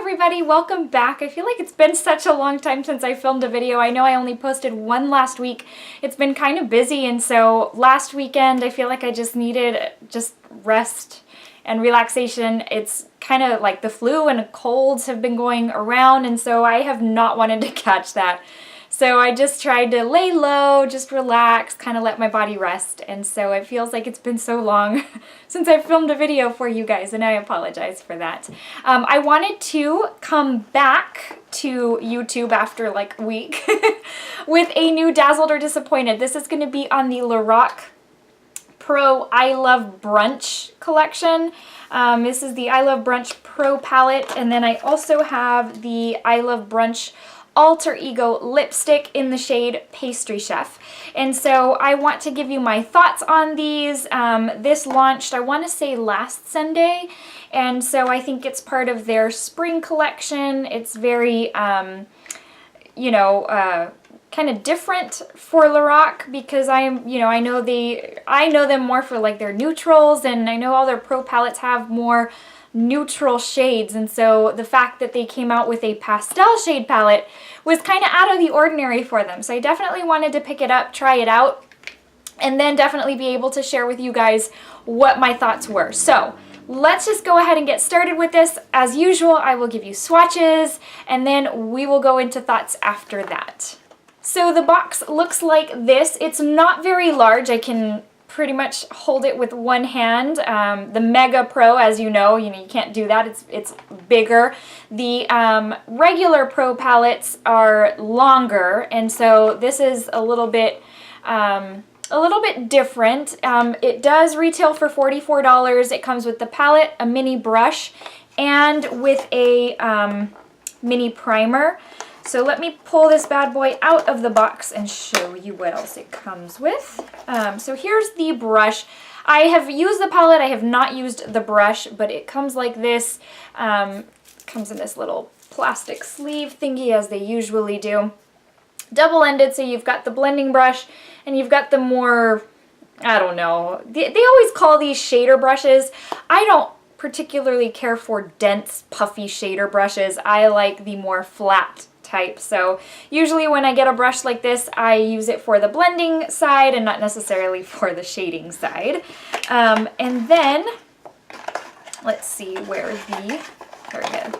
everybody, welcome back. I feel like it's been such a long time since I filmed a video. I know I only posted one last week. It's been kind of busy, and so last weekend I feel like I just needed rest and relaxation. It's kind of like the flu and colds have been going around, and so I have not wanted to catch that. So I just tried to lay low, just relax, kind of let my body rest. And so it feels like it's been so long since I filmed a video for you guys, and I apologize for that. I wanted to come back to YouTube after like a week with a new Dazzled or Disappointed. This is going to be on the Lorac Pro I Love Brunch collection. This is the I Love Brunch Pro palette, and then I also have the I Love Brunch Alter Ego lipstick in the shade Pastry Chef. And so I want to give you my thoughts on these. This launched, I want to say, last Sunday, and so I think it's part of their spring collection. It's very, you know, kind of different for Lorac because I know them more for like their neutrals, and I know all their pro palettes have more neutral shades, and so the fact that they came out with a pastel shade palette was kind of out of the ordinary for them. So I definitely wanted to pick it up, try it out, and then definitely be able to share with you guys what my thoughts were. So let's just go ahead and get started with this. As usual, I will give you swatches, and then we will go into thoughts after that. So the box looks like this. It's not very large. I can pretty much hold it with one hand. The Mega Pro, as you know, you can't do that. It's bigger. The regular Pro palettes are longer, and so this is a little bit different. It does retail for $44. It comes with the palette, a mini brush, and with a mini primer. So let me pull this bad boy out of the box and show you what else it comes with. So here's the brush. I have used the palette, I have not used the brush, but it comes like this. Comes in this little plastic sleeve thingy, as they usually do. Double-ended, so you've got the blending brush and you've got the more, I don't know, they always call these shader brushes. I don't particularly care for dense, puffy shader brushes. I like the more flat type. So usually when I get a brush like this, I use it for the blending side and not necessarily for the shading side. And then, let's see where there we go.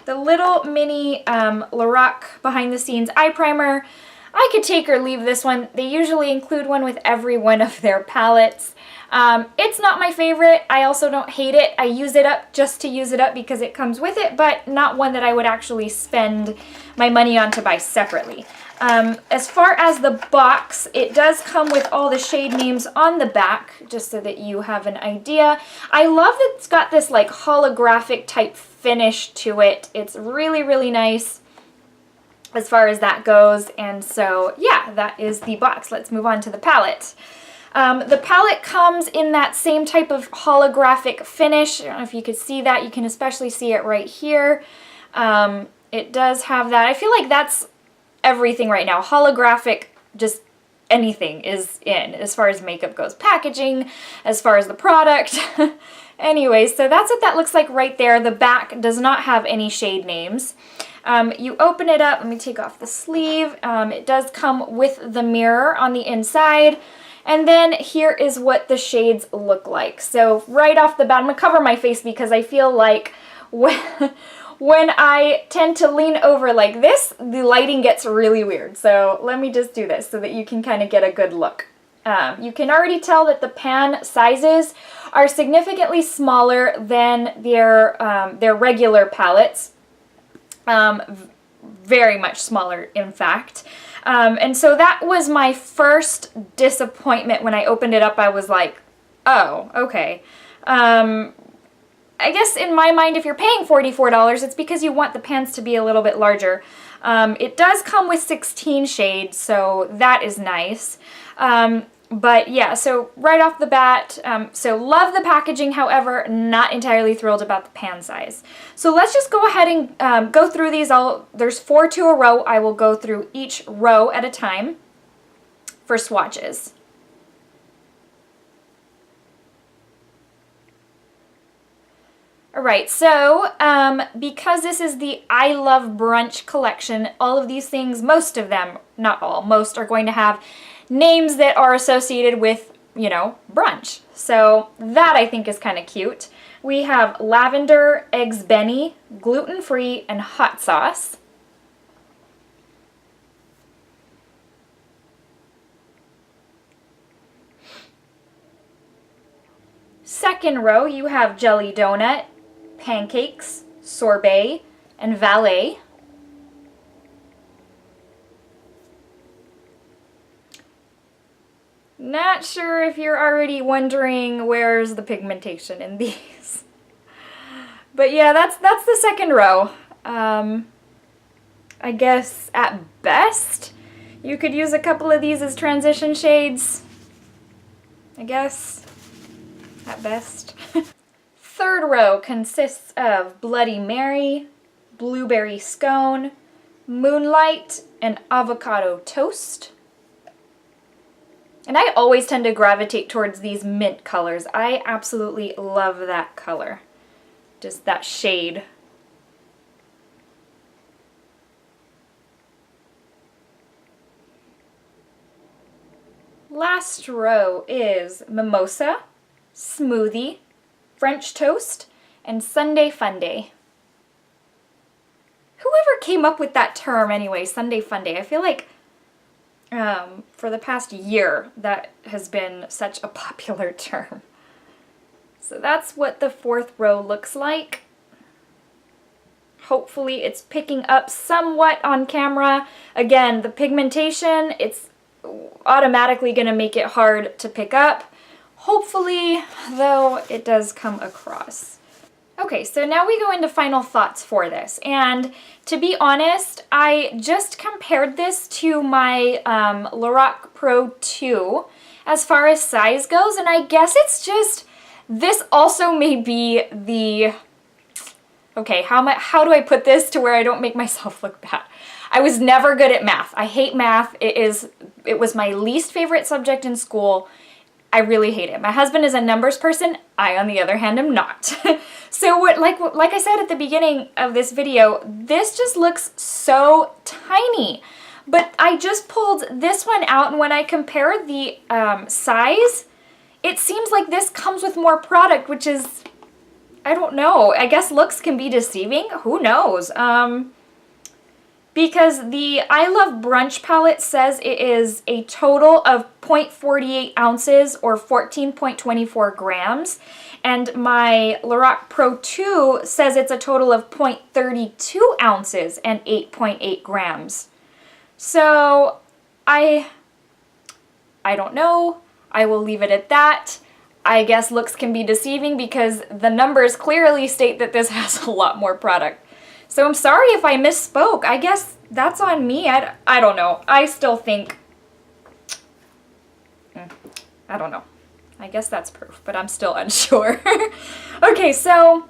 The little mini Lorac behind the scenes eye primer. I could take or leave this one. They usually include one with every one of their palettes. It's not my favorite. I also don't hate it. I use it up just to use it up because it comes with it, but not one that I would actually spend my money on to buy separately. As far as the box, it does come with all the shade names on the back, just so that you have an idea. I love that it's got this like holographic type finish to it. It's really, really nice as far as that goes. And so yeah, that is the box. Let's move on to the palette. The palette comes in that same type of holographic finish. I don't know if you could see that. You can especially see it right here. It does have that. I feel like that's everything right now. Holographic, just anything is in as far as makeup goes. Packaging, as far as the product. Anyway, so that's what that looks like right there. The back does not have any shade names. You open it up. Let me take off the sleeve. It does come with the mirror on the inside. And then here is what the shades look like. So right off the bat, I'm going to cover my face because I feel like when I tend to lean over like this, the lighting gets really weird. So let me just do this so that you can kind of get a good look. You can already tell that the pan sizes are significantly smaller than their regular palettes. Very much smaller, in fact. And so that was my first disappointment when I opened it up. I was like, oh, okay. I guess in my mind, if you're paying $44, it's because you want the pans to be a little bit larger. It does come with 16 shades, so that is nice. But yeah, so right off the bat, so love the packaging, however, not entirely thrilled about the pan size. So let's just go ahead and go through these. There's 4 to a row. I will go through each row at a time for swatches. All right, so because this is the I Love Brunch collection, all of these things, most of them, not all, most are going to have names that are associated with, you know, brunch. So that I think is kind of cute. We have lavender, eggs Benny, gluten-free, and hot sauce. Second row, you have jelly donut, pancakes, sorbet, and valet. Not sure if you're already wondering where's the pigmentation in these. But yeah, that's the second row. I guess at best, you could use a couple of these as transition shades. I guess, at best. Third row consists of Bloody Mary, blueberry scone, moonlight, and avocado toast. And I always tend to gravitate towards these mint colors. I absolutely love that color. Just that shade. Last row is mimosa, smoothie, French toast, and Sunday Funday. Whoever came up with that term anyway, Sunday Funday? I feel like for the past year that has been such a popular term. So that's what the fourth row looks like. Hopefully it's picking up somewhat on camera. Again, the pigmentation, it's automatically going to make it hard to pick up. Hopefully, though, it does come across. Okay, so now we go into final thoughts for this. And to be honest, I just compared this to my Lorac Pro 2 as far as size goes, and I guess it's just, this also may be the, okay, how do I put this to where I don't make myself look bad? I was never good at math. I hate math. It was my least favorite subject in school. I really hate it. My husband is a numbers person. I, on the other hand, am not. So like I said at the beginning of this video, this just looks so tiny. But I just pulled this one out, and when I compare the size, it seems like this comes with more product, which is, I don't know. I guess looks can be deceiving. Who knows? Because the I Love Brunch palette says it is a total of 0.48 ounces or 14.24 grams. And my Lorac Pro 2 says it's a total of 0.32 ounces and 8.8 grams. So I don't know. I will leave it at that. I guess looks can be deceiving because the numbers clearly state that this has a lot more product. So I'm sorry if I misspoke. I guess that's on me. I don't know. I still think, I don't know. I guess that's proof, but I'm still unsure. Okay, so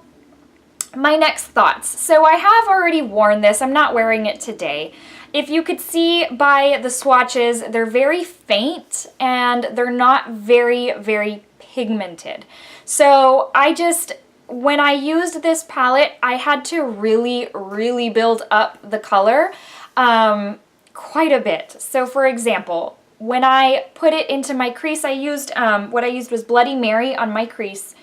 my next thoughts. So I have already worn this. I'm not wearing it today. If you could see by the swatches, they're very faint and they're not very, very pigmented. So when I used this palette, I had to really, really build up the color quite a bit. So for example, when I put it into my crease, what I used was Bloody Mary on my crease.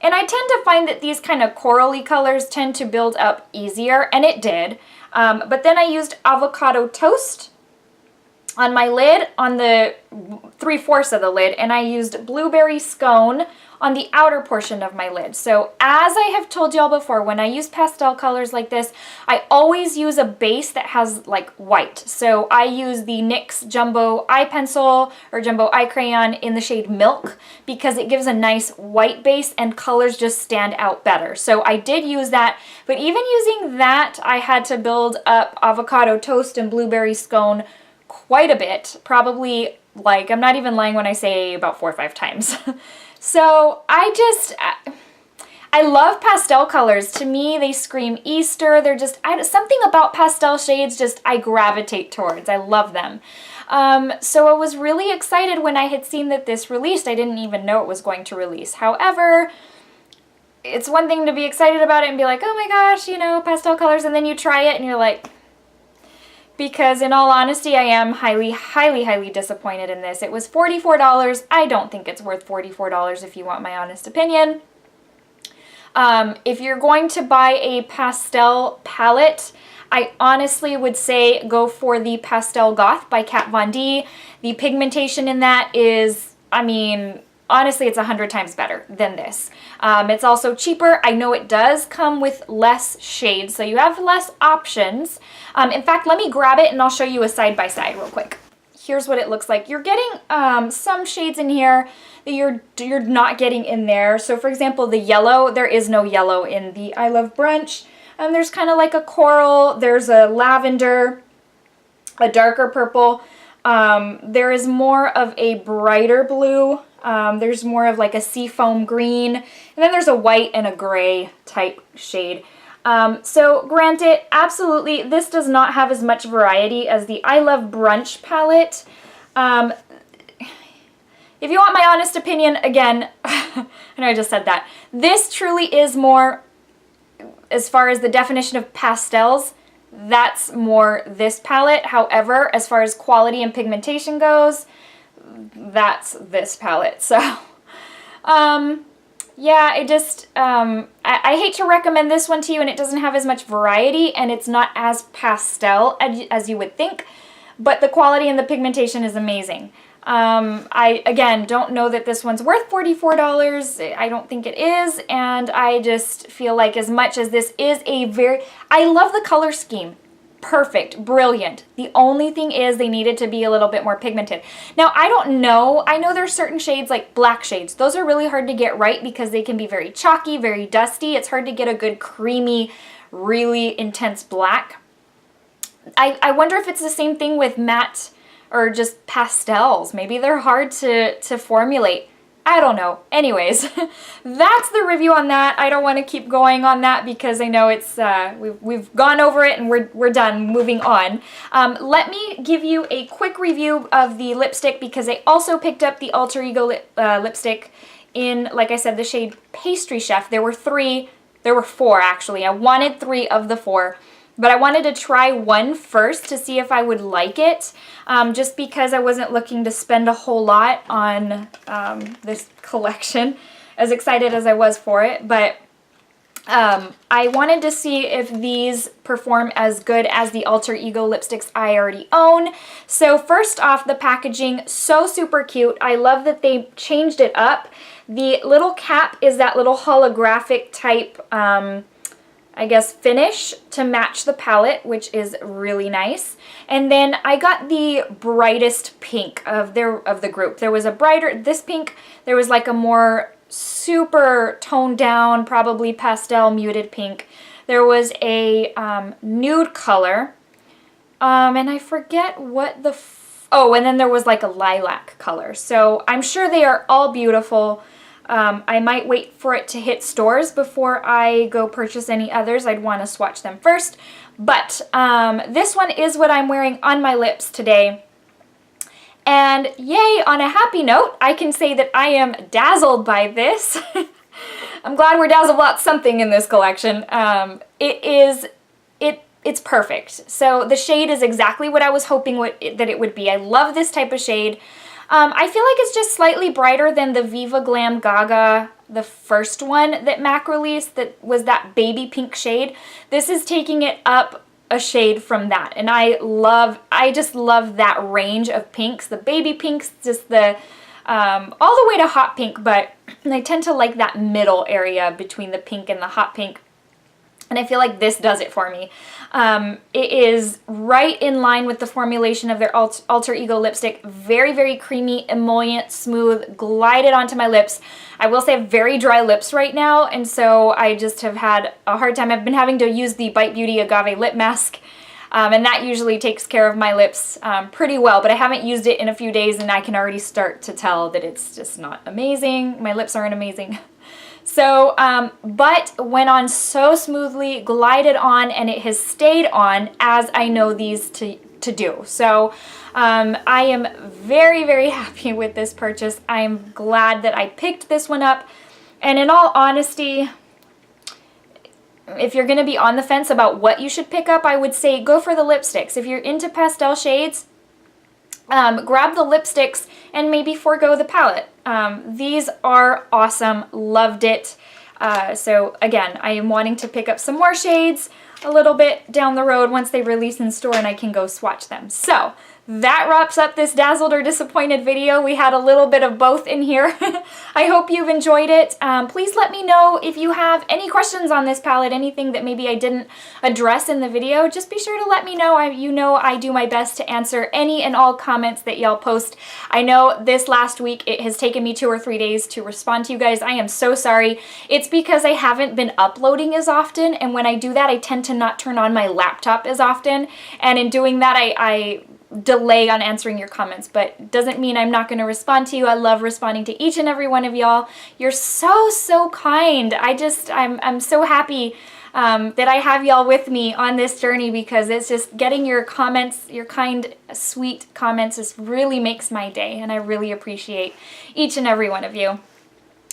And I tend to find that these kind of corally colors tend to build up easier, and it did. But then I used avocado toast on my lid, on the 3/4 of the lid, and I used blueberry scone on the outer portion of my lid. So as I have told y'all before, when I use pastel colors like this, I always use a base that has like white. So I use the NYX Jumbo Eye Pencil or Jumbo Eye Crayon in the shade Milk because it gives a nice white base and colors just stand out better. So I did use that, but even using that, I had to build up avocado toast and blueberry scone quite a bit, probably, like, I'm not even lying when I say about 4 or 5 times. So I love pastel colors. To me, they scream Easter. They're just, something about pastel shades just I gravitate towards. I love them. So I was really excited when I had seen that this released. I didn't even know it was going to release. However, it's one thing to be excited about it and be like, oh my gosh, you know, pastel colors, and then you try it and you're like, because in all honesty, I am highly, highly, highly disappointed in this. It was $44. I don't think it's worth $44 if you want my honest opinion. If you're going to buy a pastel palette, I honestly would say go for the Pastel Goth by Kat Von D. The pigmentation in that is, I mean, honestly, it's 100 times better than this. It's also cheaper. I know it does come with less shades, so you have less options. In fact, let me grab it and I'll show you a side-by-side real quick. Here's what it looks like. You're getting some shades in here that you're not getting in there. So for example, the yellow, there is no yellow in the I Love Brunch. There's kind of like a coral, there's a lavender, a darker purple. There is more of a brighter blue. There's more of like a seafoam green. And then there's a white and a gray type shade. So granted, absolutely, this does not have as much variety as the I Love Brunch palette. If you want my honest opinion, again, I know I just said that. This truly is more, as far as the definition of pastels, that's more this palette. However, as far as quality and pigmentation goes, that's this palette. So, yeah, I hate to recommend this one to you, and it doesn't have as much variety, and it's not as pastel as you would think, but the quality and the pigmentation is amazing. I, again, don't know that this one's worth $44. I don't think it is, and I just feel like as much as this is I love the color scheme. Perfect, brilliant. The only thing is they needed to be a little bit more pigmented. Now, I don't know. I know there's certain shades like black shades. Those are really hard to get right because they can be very chalky, very dusty. It's hard to get a good creamy, really intense black. I wonder if it's the same thing with matte or just pastels. Maybe they're hard to formulate. I don't know. Anyways, that's the review on that. I don't want to keep going on that because I know it's we've gone over it and we're done. Moving on. Let me give you a quick review of the lipstick because I also picked up the Alter Ego lipstick in, like I said, the shade Pastry Chef. There were four actually. I wanted 3 of the 4. But I wanted to try one first to see if I would like it, just because I wasn't looking to spend a whole lot on this collection, as excited as I was for it. But I wanted to see if these perform as good as the Alter Ego lipsticks I already own. So first off, the packaging, so super cute. I love that they changed it up. The little cap is that little holographic type I guess, finish to match the palette, which is really nice. And then I got the brightest pink of the group. There was a brighter, this pink, there was like a more super toned down, probably pastel muted pink. There was a nude color, and I forget what oh, and then there was like a lilac color. So I'm sure they are all beautiful. I might wait for it to hit stores before I go purchase any others. I'd want to swatch them first. But this one is what I'm wearing on my lips today. And yay, on a happy note, I can say that I am dazzled by this. I'm glad we're dazzled about something in this collection. It's perfect. So the shade is exactly what I was hoping that it would be. I love this type of shade. I feel like it's just slightly brighter than the Viva Glam Gaga, the first one that MAC released, that was that baby pink shade. This is taking it up a shade from that, and I just love that range of pinks. The baby pinks, just the all the way to hot pink, but I tend to like that middle area between the pink and the hot pink. And I feel like this does it for me. It is right in line with the formulation of their Alter Ego lipstick. Very, very creamy, emollient, smooth, glided onto my lips. I will say I have very dry lips right now, and so I just have had a hard time. I've been having to use the Bite Beauty Agave Lip Mask, and that usually takes care of my lips pretty well, but I haven't used it in a few days, and I can already start to tell that it's just not amazing. My lips aren't amazing. So, but went on so smoothly, glided on, and it has stayed on as I know these to do. So, I am very, very happy with this purchase. I'm glad that I picked this one up. And in all honesty, if you're going to be on the fence about what you should pick up, I would say go for the lipsticks. If you're into pastel shades, grab the lipsticks and maybe forego the palette. These are awesome. Loved it. So again, I am wanting to pick up some more shades a little bit down the road once they release in store and I can go swatch them. So that wraps up this Dazzled or Disappointed video. We had a little bit of both in here. I hope you've enjoyed it. Please let me know if you have any questions on this palette, anything that maybe I didn't address in the video. Just be sure to let me know. You know I do my best to answer any and all comments that y'all post. I know this last week it has taken me 2 or 3 days to respond to you guys. I am so sorry. It's because I haven't been uploading as often, and when I do that I tend to not turn on my laptop as often, and in doing that I delay on answering your comments, but doesn't mean I'm not going to respond to you. I love responding to each and every one of y'all. You're so kind. I'm so happy that I have y'all with me on this journey, because it's just getting your comments, your kind, sweet comments, just really makes my day, and I really appreciate each and every one of you.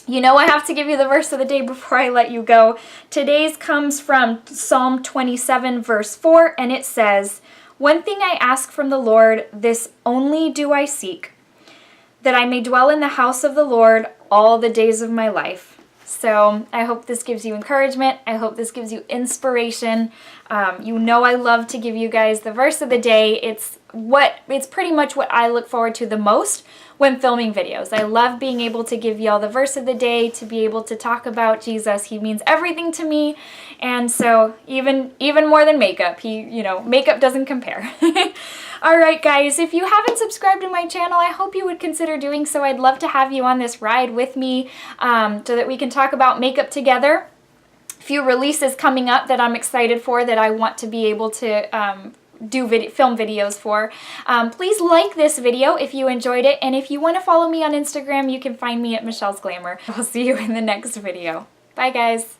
You know I have to give you the verse of the day before I let you go. Today's comes from Psalm 27 verse 4, and it says, "One thing I ask from the Lord, this only do I seek, that I may dwell in the house of the Lord all the days of my life." So I hope this gives you encouragement. I hope this gives you inspiration. You know I love to give you guys the verse of the day. It's pretty much what I look forward to the most when filming videos. I love being able to give y'all the verse of the day, to be able to talk about Jesus. He means everything to me, and so even more than makeup. Makeup doesn't compare. All right, guys, if you haven't subscribed to my channel, I hope you would consider doing so. I'd love to have you on this ride with me, so that we can talk about makeup together. A few releases coming up that I'm excited for, that I want to be able to film videos for. Please like this video if you enjoyed it, and if you want to follow me on Instagram, you can find me at Michelle's Glamour. I'll see you in the next video. Bye, guys.